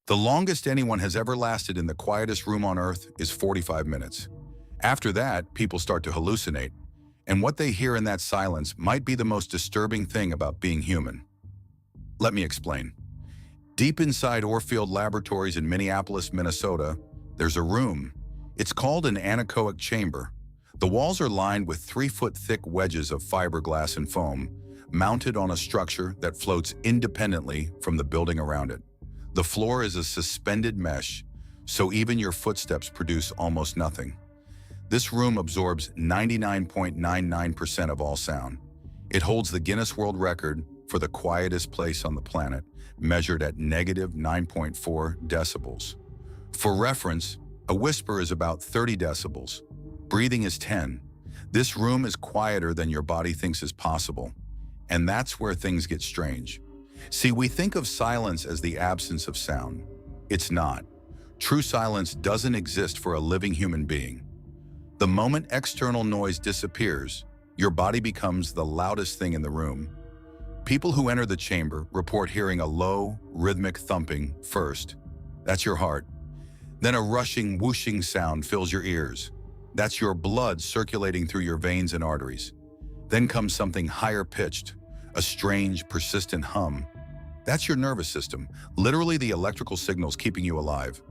The longest anyone has ever lasted in the quietest room on Earth is 45 minutes. After that, people start to hallucinate, and what they hear in that silence might be the most disturbing thing about being human. Let me explain. Deep inside Orfield Laboratories in Minneapolis, Minnesota, there's a room. It's called an anechoic chamber. The walls are lined with 3-foot-thick wedges of fiberglass and foam, mounted on a structure that floats independently from the building around it. The floor is a suspended mesh, so even your footsteps produce almost nothing. This room absorbs 99.99% of all sound. It holds the Guinness World Record for the quietest place on the planet, measured at negative 9.4 decibels. For reference, a whisper is about 30 decibels. Breathing is 10. This room is quieter than your body thinks is possible. And that's where things get strange. See, we think of silence as the absence of sound. It's not. True silence doesn't exist for a living human being. The moment external noise disappears, your body becomes the loudest thing in the room. People who enter the chamber report hearing a low, rhythmic thumping first. That's your heart. Then a rushing, whooshing sound fills your ears. That's your blood circulating through your veins and arteries. Then comes something higher pitched, a strange, persistent hum. That's your nervous system, literally the electrical signals keeping you alive.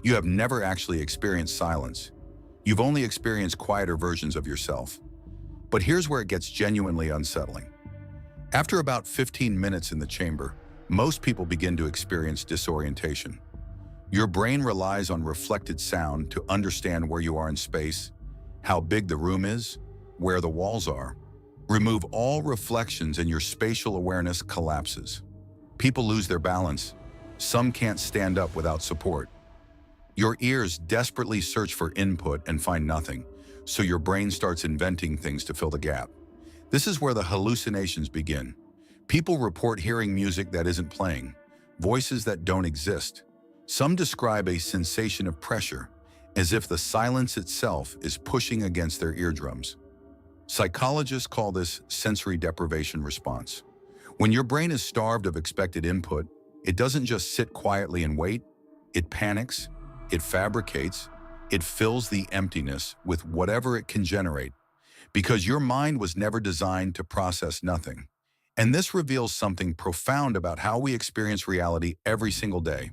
You have never actually experienced silence. You've only experienced quieter versions of yourself. But here's where it gets genuinely unsettling. After about 15 minutes in the chamber, most people begin to experience disorientation. Your brain relies on reflected sound to understand where you are in space, how big the room is, where the walls are. Remove all reflections and your spatial awareness collapses. People lose their balance. Some can't stand up without support. Your ears desperately search for input and find nothing, so your brain starts inventing things to fill the gap. This is where the hallucinations begin. People report hearing music that isn't playing, voices that don't exist. Some describe a sensation of pressure, as if the silence itself is pushing against their eardrums. Psychologists call this sensory deprivation response. When your brain is starved of expected input, it doesn't just sit quietly and wait. It panics, it fabricates, it fills the emptiness with whatever it can generate, because your mind was never designed to process nothing. And this reveals something profound about how we experience reality every single day.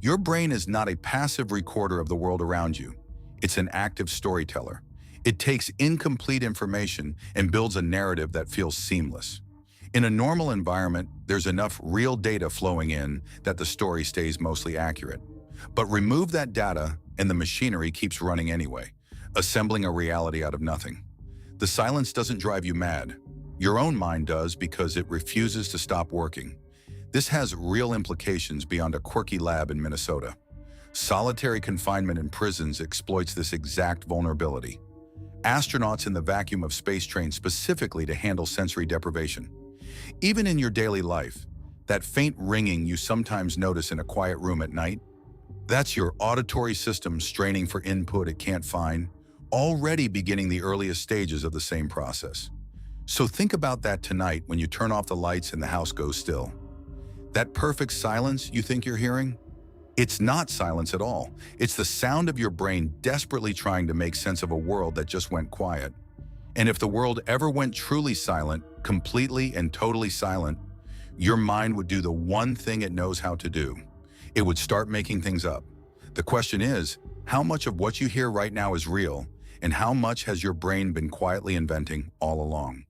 Your brain is not a passive recorder of the world around you. It's an active storyteller. It takes incomplete information and builds a narrative that feels seamless. In a normal environment, there's enough real data flowing in that the story stays mostly accurate. But remove that data and the machinery keeps running anyway, assembling a reality out of nothing. The silence doesn't drive you mad. Your own mind does, because it refuses to stop working. This has real implications beyond a quirky lab in Minnesota. Solitary confinement in prisons exploits this exact vulnerability. Astronauts in the vacuum of space train specifically to handle sensory deprivation. Even in your daily life, that faint ringing you sometimes notice in a quiet room at night, that's your auditory system straining for input it can't find, already beginning the earliest stages of the same process. So think about that tonight when you turn off the lights and the house goes still. That perfect silence you think you're hearing? It's not silence at all. It's the sound of your brain desperately trying to make sense of a world that just went quiet. And if the world ever went truly silent, completely and totally silent, your mind would do the one thing it knows how to do. It would start making things up. The question is, how much of what you hear right now is real, and how much has your brain been quietly inventing all along?